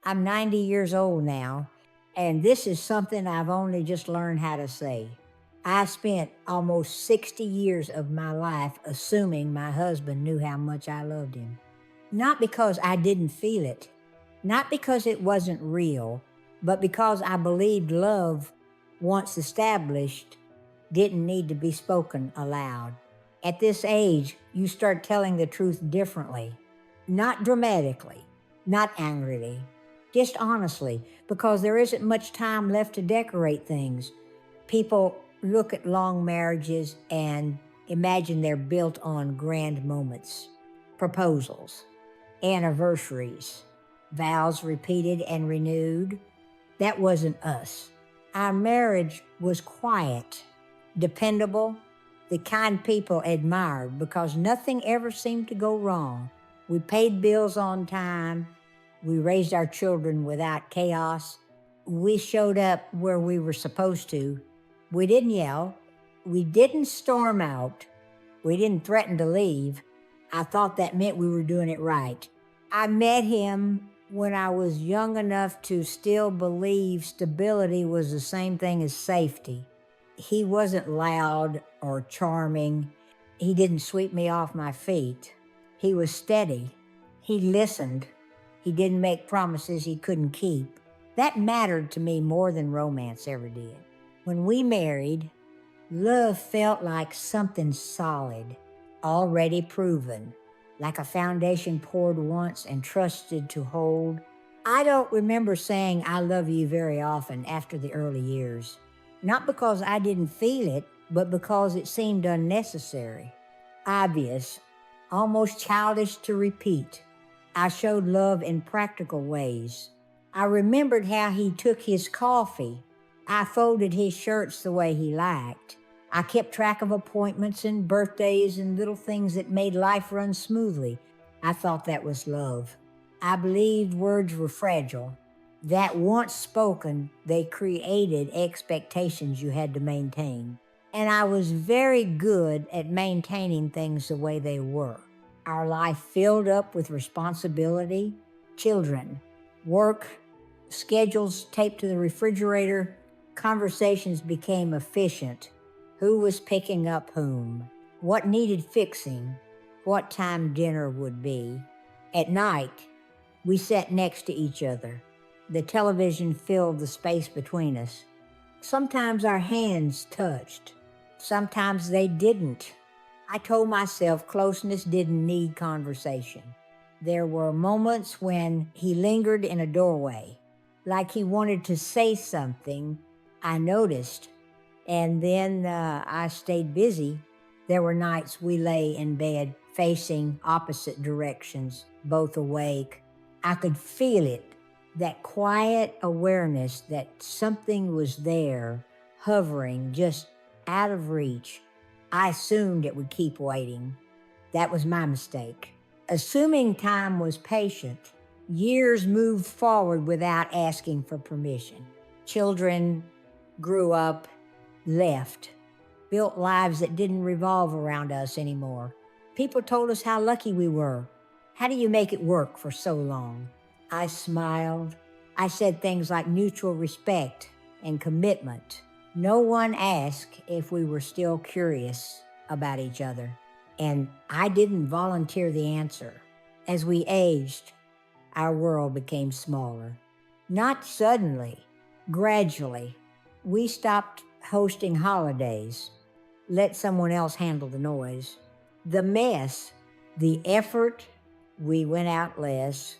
I'm 90 years old now, and this is something I've only just learned how to say. I spent almost 60 years of my life assuming my husband knew how much I loved him. Not because I didn't feel it, not because it wasn't real, but because I believed love, once established, didn't need to be spoken aloud. At this age, you start telling the truth differently, not dramatically, not angrily, just honestly, because there isn't much time left to decorate things. People look at long marriages and imagine they're built on grand moments, proposals, anniversaries, vows repeated and renewed. That wasn't us. Our marriage was quiet, dependable, the kind people admired because nothing ever seemed to go wrong. We paid bills on time. We raised our children without chaos. We showed up where we were supposed to. We didn't yell. We didn't storm out. We didn't threaten to leave. I thought that meant we were doing it right. I met him when I was young enough to still believe stability was the same thing as safety. He wasn't loud or charming. He didn't sweep me off my feet. He was steady. He listened. He didn't make promises he couldn't keep. That mattered to me more than romance ever did. When we married, love felt like something solid, already proven, like a foundation poured once and trusted to hold. I don't remember saying I love you very often after the early years. Not because I didn't feel it, but because it seemed unnecessary, obvious, almost childish to repeat. I showed love in practical ways. I remembered how he took his coffee. I folded his shirts the way he liked. I kept track of appointments and birthdays and little things that made life run smoothly. I thought that was love. I believed words were fragile, that once spoken, they created expectations you had to maintain. And I was very good at maintaining things the way they were. Our life filled up with responsibility, children, work, schedules taped to the refrigerator, conversations became efficient. Who was picking up whom? What needed fixing? What time dinner would be? At night, we sat next to each other. The television filled the space between us. Sometimes our hands touched. Sometimes they didn't. I told myself closeness didn't need conversation. There were moments when he lingered in a doorway, like he wanted to say something. I noticed, and then I stayed busy. There were nights we lay in bed facing opposite directions, both awake. I could feel it, that quiet awareness that something was there, hovering just out of reach. I assumed it would keep waiting. That was my mistake. Assuming time was patient, years moved forward without asking for permission. Children grew up, left, built lives that didn't revolve around us anymore. People told us how lucky we were. How do you make it work for so long? I smiled. I said things like mutual respect and commitment. No one asked if we were still curious about each other, and I didn't volunteer the answer. As we aged, our world became smaller. Not suddenly, gradually. We stopped hosting holidays, let someone else handle the noise. The mess, the effort, we went out less,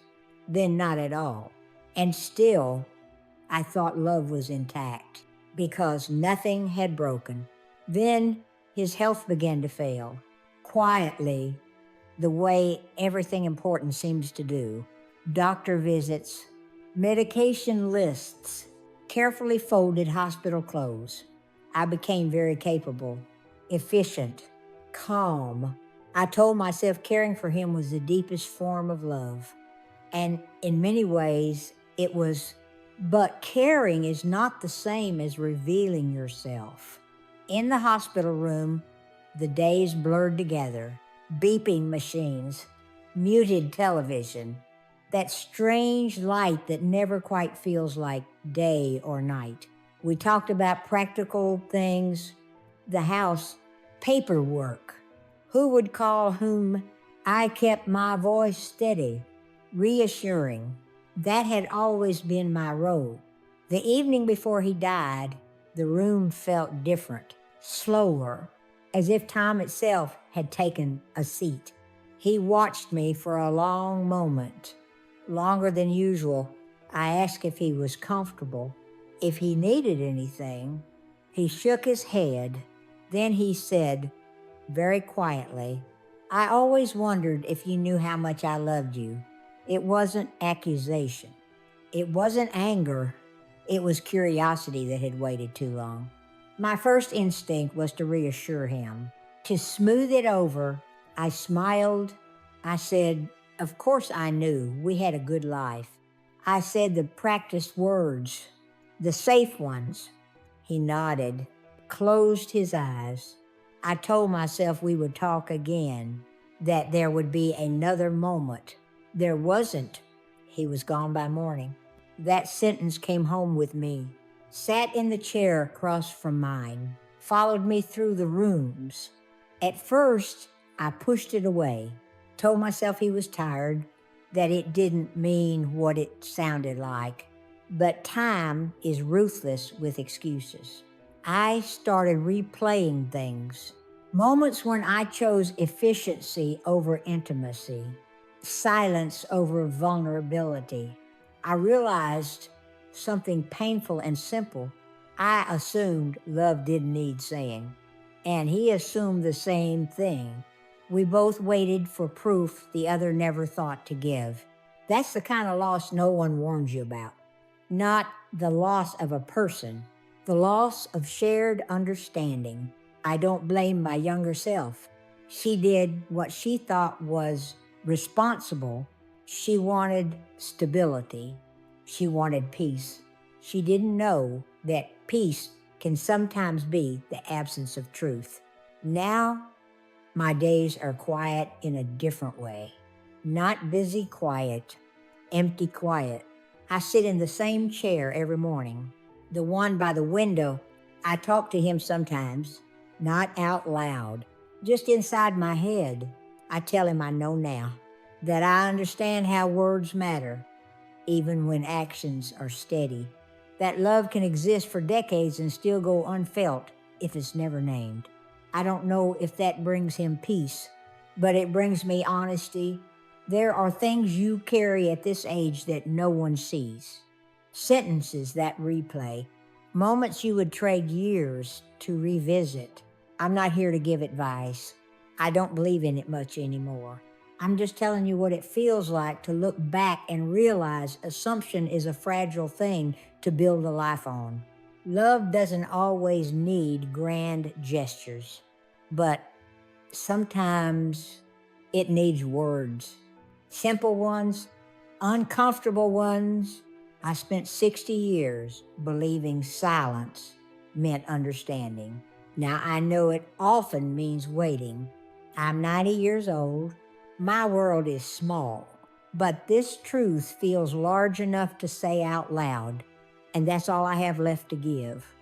then not at all. And still, I thought love was intact because nothing had broken. Then his health began to fail, quietly, the way everything important seems to do. Doctor visits, medication lists, carefully folded hospital clothes. I became very capable, efficient, calm. I told myself caring for him was the deepest form of love. And in many ways, it was, but caring is not the same as revealing yourself. In the hospital room, the days blurred together, beeping machines, muted television. that strange light that never quite feels like day or night. We talked about practical things, the house, paperwork, who would call whom. I kept my voice steady, reassuring. That had always been my role. The evening before he died, the room felt different, slower, as if time itself had taken a seat. He watched me for a long moment, longer than usual. I asked if he was comfortable, if he needed anything. He shook his head. Then he said, very quietly, I always wondered if you knew how much I loved you. It wasn't accusation. It wasn't anger. It was curiosity that had waited too long. My first instinct was to reassure him. To smooth it over, I smiled. I said, of course I knew we had a good life. I said the practiced words, the safe ones. He nodded, closed his eyes. I told myself we would talk again, that there would be another moment. There wasn't. He was gone by morning. That sentence came home with me, sat in the chair across from mine, followed me through the rooms. At first, I pushed it away, told myself he was tired, that it didn't mean what it sounded like. But time is ruthless with excuses. I started replaying things, moments when I chose efficiency over intimacy, silence over vulnerability. I realized something painful and simple. I assumed love didn't need saying, and he assumed the same thing. We both waited for proof the other never thought to give. That's the kind of loss no one warns you about. Not the loss of a person, the loss of shared understanding. I don't blame my younger self. She did what she thought was responsible. She wanted stability. She wanted peace. She didn't know that peace can sometimes be the absence of truth. Now, my days are quiet in a different way. Not busy quiet, empty quiet. I sit in the same chair every morning, the one by the window. I talk to him sometimes, not out loud, just inside my head. I tell him I know now, that I understand how words matter, even when actions are steady. That love can exist for decades and still go unfelt if it's never named. I don't know if that brings him peace, but it brings me honesty. There are things you carry at this age that no one sees. Sentences that replay. Moments you would trade years to revisit. I'm not here to give advice. I don't believe in it much anymore. I'm just telling you what it feels like to look back and realize assumption is a fragile thing to build a life on. Love doesn't always need grand gestures, but sometimes it needs words. Simple ones, uncomfortable ones. I spent 60 years believing silence meant understanding. Now I know it often means waiting. I'm 90 years old. My world is small, but this truth feels large enough to say out loud, and that's all I have left to give.